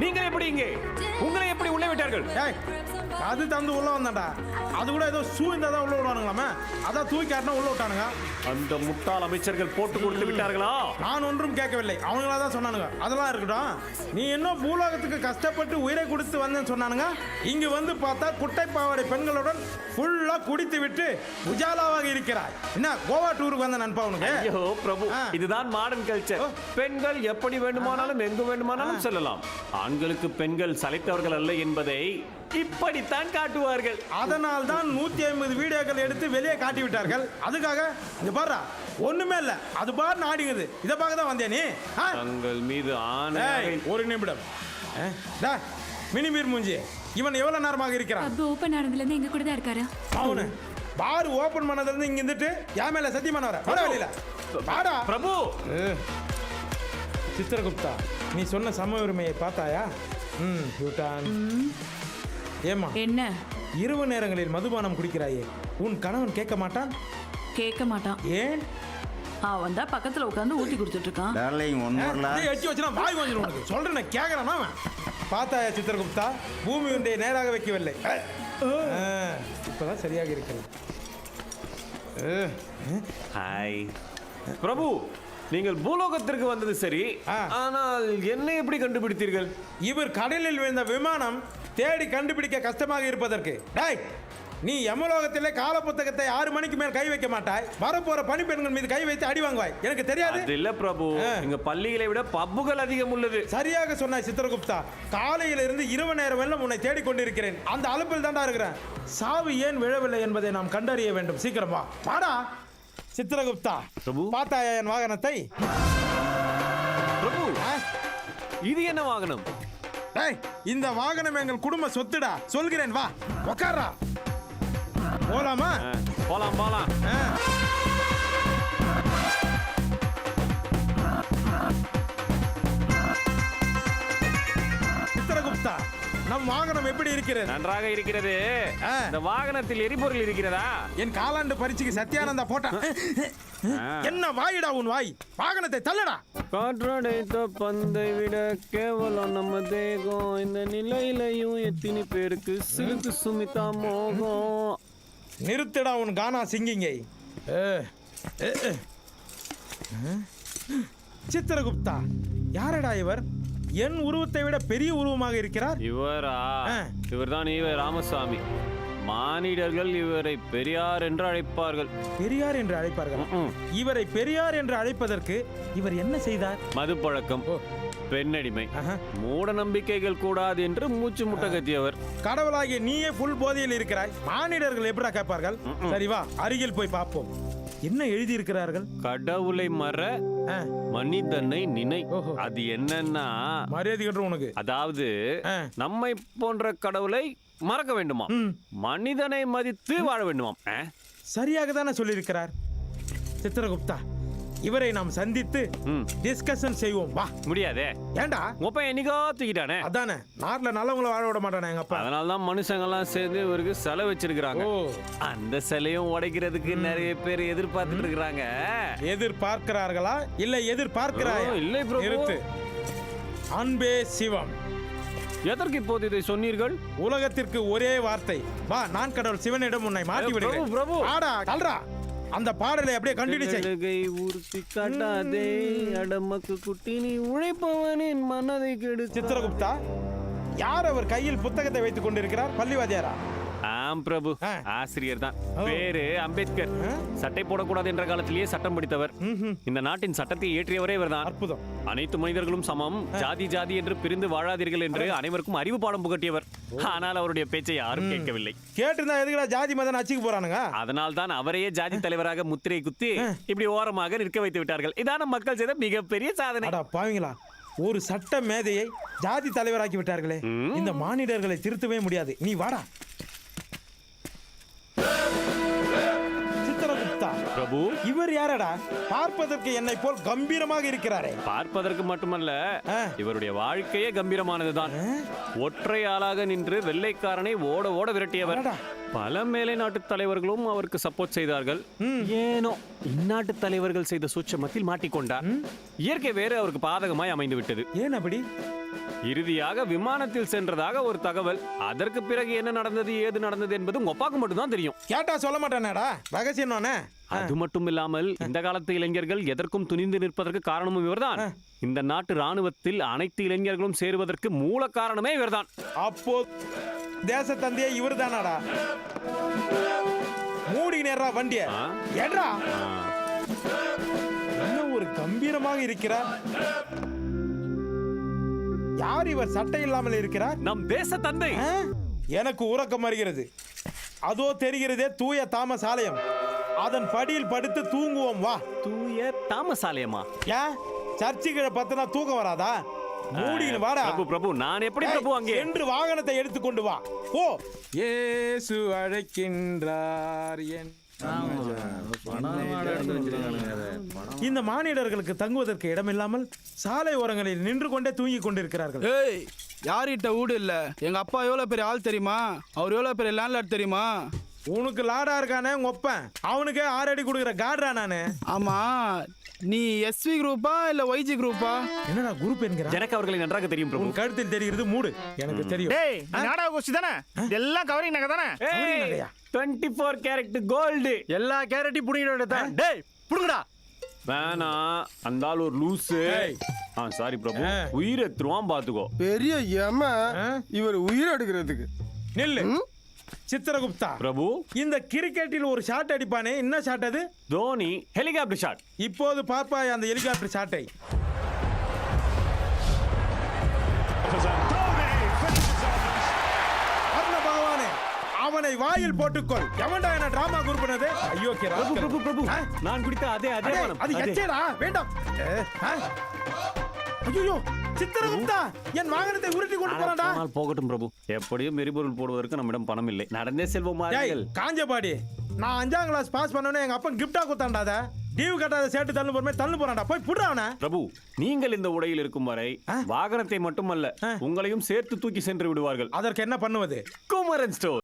நீங்க எப்படி இங்கே? உங்களை எப்படி உள்ளே விட்டார்கள்? அது தந்து உள்ள வந்தாண்டா. அது கூட ஏதோ ஷூ இருந்தா உள்ள விடுவானுங்களாமே, அதான் தூக்கி ஆட்டினா உள்ள விட்டானுங்க. அந்த முட்டாள் அமைச்சர்கள் போட்டு கொடுத்து விட்டார்களா? நான் ஒன்றும் கேட்கவில்லை, அவங்களா தான் சொன்னானுங்க. அதெல்லாம் இருக்கட்டும், நீ இன்னும் பூலோகத்துக்கு கஷ்டப்பட்டு உயிரை கொடுத்து வந்தேன்னு சொன்னானுங்க. இங்கு வந்து பார்த்தா குட்டை பாவாடை பெண்களுடன் ஃபுல்லா குடித்து விட்டு உஜாலாவாக இருக்கிறாய். என்ன கோவா டூருக்கு வந்த நண்பா உனக்கு? ஐயோ பிரபு, இதுதான் மாடர்ன் கல்ச்சர். பெண்கள் எப்படி வேண்டுமானாலும் எங்கு வேண்டுமானாலும் செல்லலாம். ஆண்களுக்கு பெண்கள் சளைத்தவர்கள் அல்ல என்பதை இப்படித்தான் காட்டுவார்கள். அதனால் தான் 150 வீடியோக்கள் எடுத்து வெளியே காட்டி விட்டார்கள். அதுக்காக இங்க பாரு, ஒண்ணுமே இல்ல, அது பாரு நாடிங்குது. இதை பார்க்க தான் வந்தேன். நீ தங்கள் மீது ஆணை. ஒரு நிமிடம். மினிமீர் மூஞ்சி, இவன் எவ்வளவு நேரமாக இருக்கிறான்? பப் ஓபன் ஆனதுல இருந்து எங்க கூட தான் இருக்காரு. அவனு பார் ஓபன் பண்ணதுல இருந்து இங்க இருந்துட்டு யா மேல சத்தியமான வர வர வெளியில வாடா. பிரபு சித்திரகுப்தா, நீ சொன்ன சம உரிமையை பார்த்தாயா? யூட்டான். ஏமா என்ன இரவு நேரங்களில் மதுபானம் குடிக்கிறாயே, உன் கணவன் கேட்க மாட்டான்? கேட்க மாட்டான். ஏன்? அவன் தான் பக்கத்துல உட்கார்ந்து ஊத்தி கொடுத்துட்டு இருக்கான். Darling one more lot. எச்சி வச்சனா வாய் வாங்கிரும் உனக்கு. சொல்றேன் கேக்குறானா அவன்? பார்த்தாயா சித்திரகுப்தா, பூமி ஒன்றை நேராக வைக்கவில்லை. இப்பதான் சரியாக இருக்கிறது. ஹாய் பிரபு, நீங்கள் பூலோகத்திற்கு வந்தது சரி, ஆனால் என்னை எப்படி கண்டுபிடித்தீர்கள்? இவர் கடலில் விழுந்த விமானம் தேடி கண்டுபிடிக்க கஷ்டமாக இருப்பதற்கு. டேய், நீ யமலோகத்திலே கால புத்தகத்தை 6 மணிக்கு மேல் கை வைக்க மாட்டாய். வரப்போற பணிப்பெண்கள் மீது கை வைத்து அடி வாங்குவாய். எனக்கு தெரியாது. அது இல்ல பிரபு, இங்க பள்ளிகளை விட பப்புகள் அதிகம் உள்ளது. சரியாக சொன்னாய் சித்திரகுப்தா. காலையில இருந்து இரவு நேரம் எல்லாம் உன்னை தேடிக்கொண்டிருக்கிறேன். அந்த அலுப்பில் தாண்டா இருக்கிறேன். சாவு ஏன் விழவில்லை என்பதை நாம் கண்டறிய வேண்டும். சீக்கிரம் வா. வாடா சித்திரகுப்தா. பிரபு, பார்த்தாயா என் வாகனத்தை? பிரபு, இது என்ன வாகனம்? டேய், இந்த வாகனம் எங்கள் குடும்ப சொத்துடா. சொல்கிறேன் வா, உட்காரா. போலாமா? போலாம் போலாம். சித்திரகுப்தா, நம் வாகனம் எப்படி இருக்கிறது? நன்றாக இருக்கிறது. இந்த வாகனத்தில் எரிபொருள் இருக்கிறதா? என் காலாண்டு பரீட்சைக்கு சத்யானந்தா போட்டான். என்ன வாயிடா உன் வாய்? வாகனத்தை தள்ளடா. காற்றடைத்த பந்தை விட கேவலம் நம்ம தேகம். இந்த நிலையிலையும் எத்தனை பேருக்கு சிலுக்கு சுமிதா மோகம். நிறுத்திடா உன் கானா சிங்கிங்கை. சித்திரகுப்தா, யாரடா இவர்? என் உருவத்தை விட பெரிய உருவமாக இருக்கிறார். இவரா? இவர்தான் ராமசாமி. மானிடர்கள் இவரை பெரியார் என்று அழைப்பார்கள். பெரியார் என்று அழைப்பார்கள்? இவரை பெரியார் என்று அழைப்பதற்கு இவர் என்ன செய்தார்? மது பழக்கம், பெண்ணடிமை, மூட நம்பிக்கைகள் கூடாது என்று மூச்சு முட்டை கத்தியவர். கடவுளாகிய நீயே புல் போதையில் இருக்கிறாய். மானிடர்கள் எப்படா கேட்பார்கள்? சரி வா, அருகில் போய் பார்ப்போம். என்ன எழுதி இருக்கிறார்கள்? கடவுளை மற, மனிதனை நினை. அது என்னன்னா மரியாதை கட்டுற உனக்கு. அதாவது நம்மை போன்ற கடவுளை மறக்க வேண்டுமா, மனிதனை மதித்து வாழ வேண்டுமாம். சரியாக தானே சொல்லியிருக்கிறார் சித்திரகுப்தா. இவரை நாம் சந்தித்து டிஸ்கஷன் செய்வோம் வா. முடியாதே. ஏண்டா? உப்ப என்னைக்கோ தூக்கிட்டானே. அதானே, நாட்டுல நல்லவங்களை வாழ விட மாட்டானே எங்க அப்பா. அதனால தான் மனுஷங்க எல்லாம் சேர்ந்து இவருக்கு சிலை வச்சிருக்காங்க. அந்த சிலையும் உடைக்கிறதுக்கு நிறைய பேர் எதிர்பார்த்துட்டு இருக்காங்க. எதிர்பார்க்கிறார்களா இல்லை எதிர்பார்க்கிறாயா? இல்லை ப்ரோ. நிறுத்து. அன்பே சிவம். எதற்கு இப்போது இதை சொன்னீர்கள்? உலகத்திற்கு ஒரே வார்த்தை. வா, நான் கடவுள் சிவனிடம் உன்னை மாட்டி விடுகிறேன். பிரபு, ஆடா கல்றா. அந்த பாடலை அப்படியே கண்டினியூ செய். ஊர்த்தி காட்டாதே அடமக்கு குட்டி, நீ உழைப்பவனின் மனதை கெடு. சித்திரகுப்தா, யார் அவர் கையில் புத்தகத்தை வைத்துக் கொண்டிருக்கிறார்? பள்ளிவாதியாரா? ஆம் பிரபு, ஆசிரியர் தான். பேரு அம்பேத்கர். சட்டை போடக்கூடாது என்ற காலத்திலேயே சட்டம் படித்தவர். இந்த நாட்டின் சட்டத்தை இயற்றியவரே இவர்தான். அற்புதம். அனைத்து மனிதர்களும் சமம், ஜாதி ஜாதி என்று பிரிந்து வாழாதீர்கள் என்று அனைவருக்கும் அறிவு பாடம் புகட்டியவர். ஆனால் அவருடைய பேச்சை யாரும் கேட்கவில்லை. கேட்டிருந்தா எதுக்குடா ஜாதி மதம் அச்சுக்கு போறானுங்க? அதனால் தான் அவரையே ஜாதி தலைவராக முத்திரை குத்தி இப்படி ஓரமாக நிற்க வைத்து விட்டார்கள். இதான மக்கள் செய்த மிகப்பெரிய சாதனை. பாவீங்களா, ஒரு சட்ட மேதையை ஜாதி தலைவராக்கி விட்டார்களே. இந்த மானிடர்களை திருத்தவே முடியாது. நீ வாடா. பிரபு, இவர் யாரடா? பார்ப்பதற்கு என்னை போல் கம்பீரமாக இருக்கிறாரே. பார்ப்பதற்கு மட்டுமல்ல, இவருடைய வாழ்க்கையே கம்பீரமானதுதான். ஒற்றை ஆளாக நின்று வெள்ளைக்காரனை ஓட ஓட விரட்டியவர். பல மேலை நாட்டு தலைவர்களும் அவருக்கு சப்போர்ட் செய்தார்கள். ஏனோ இந்நாட்டு தலைவர்கள் செய்த சூட்சமத்தில் மாட்டிக்கொண்டார். இயற்கை வேறு அவருக்கு பாதகமாய் அமைந்து விட்டது. ஏன் அப்படி? இறுதியாக விமானத்தில் சென்றதாக ஒரு தகவல். அதற்கு பிறகு என்ன நடந்தது ஏது நடந்தது என்பது உங்க அப்பாக்கு மட்டும்தான் தெரியும். கேட்டா சொல்ல மாட்டானேடா, ரகசியம். அது மட்டும் இல்லாமல் இந்த காலத்து இளைஞர்கள் எதற்கும் துணிந்து நிற்பதற்கு காரணமும் இவர்தான். இந்த நாட்டு ராணுவத்தில் அனைத்து இளைஞர்களும் சேருவதற்கு மூல காரணமே இவர்தான். அப்போ தேச தந்தையே இவர் தானாடா? மூடி நேரா வண்டிய ஏடா. இன்னும் ஒரு கம்பீரமாக இருக்கிறார். யார் இவர்? சட்டை இல்லாமல் இருக்கிறார். நம் தேச தந்தை. எனக்கு உறக்கம் வருகிறது. அதோ தெரிகிறதே தூய தாமஸ் ஆலயம். அதன் படியில் படுத்து தூங்குவோம் வா. தூய தாமஸ் ஆலயமா? ஏன் சர்ச்சுகளை பத்தினா தூக்கம் வராதா? மூடின்னு வாடா. பிரபு பிரபு நான் எப்படி பிரபு அங்கே என்று வாகனத்தை எடுத்துக்கொண்டு வா. ஓ இயேசு அழைக்கின்றார். இந்த மானிடர்களுக்கு தங்குவதற்கு இடமில்லாமல் சாலை ஓரங்களில் நின்று கொண்டே தூங்கிக் கொண்டிருக்கிறார்கள். ஏய், யார்கிட்ட வீடு இல்ல? எங்க அப்பா எவ்வளவு பெரிய ஆள் தெரியுமா? அவர் எவ்வளவு பெரிய லேண்ட்லார்ட் தெரியுமா? உனக்கு லாடா இருக்கானே உங்க ஒப்பன், அவனுக்கே 6 அடி கொடுக்குற கார்டா நானு. ஆமா, நீ எஸ்வி குரூப்பா இல்ல ஒய்ஜி குரூப்பா? என்னடா குரூப் என்கிற? எனக்கு அவர்களை நன்றாக தெரியும் பிரபு. உன் கழுத்தில் தெரிகிறது மூடு. எனக்கு தெரியும். டேய், நீ நாடக கோஷ்டி தானே? எல்லாம் கவரிங் நகை தானே? 24 கேரட் கோல்டு. எல்லா கேரட்டையும் புடிங்கிட வேண்டியதான். டேய், புடுங்கடா. வேணா அந்த ஆள் ஒரு லூசு. சாரி பிரபு, உயிரை திருவான் பாத்துக்கோ. பெரிய ஏம இவர் உயிர் எடுக்கிறதுக்கு. நில்லு சித்திரகுப்தா. பிரபு, இந்த கிரிக்கெட்டில் ஒரு ஷாட் அடிப்பானே, என்ன ஷாட் அது? Dhoni helicopter shot. இப்போது பார்ப்பாய் அந்த ஹெலிகாப்டர் ஷாட்டை. அருண பகவானே, அவனை வாயில் போட்டுக்கொள். எவன்டா என்ன டிராமா குரூப்னது? ஐயோ பிரபு பிரபு பிரபு, நான் குடித்த அதே மனம். அது எச்சேடா, வேண்டாம். ஐயோ சித்திரகுப்தா, என் வாகனத்தை உருட்டி கொண்டு போறான்டா. போகட்டும் பிரபு, எப்படியும் எரிபொருள் போடுவதற்கு நம்மிடம் பணம் இல்லை. நடந்தே செல்வோமா? காஞ்சபாடி, நான் 5ஆம் கிளாஸ் பாஸ் பண்ணனே எங்க அப்பன் கிஃப்டா கொடுத்தான்டா. டியூ கட்டாத சேட்டு தள்ளு போறமே தள்ளு போறான்டா. போய் புடுறா அவனை. பிரபு, நீங்கள் இந்த உடையில் இருக்கும் வரை வாகனத்தை மட்டுமல்ல உங்களையும் சேர்த்து தூக்கி சென்று விடுவார்கள். அதற்கு என்ன பண்ணுவது? குமரன் ஸ்டோர்.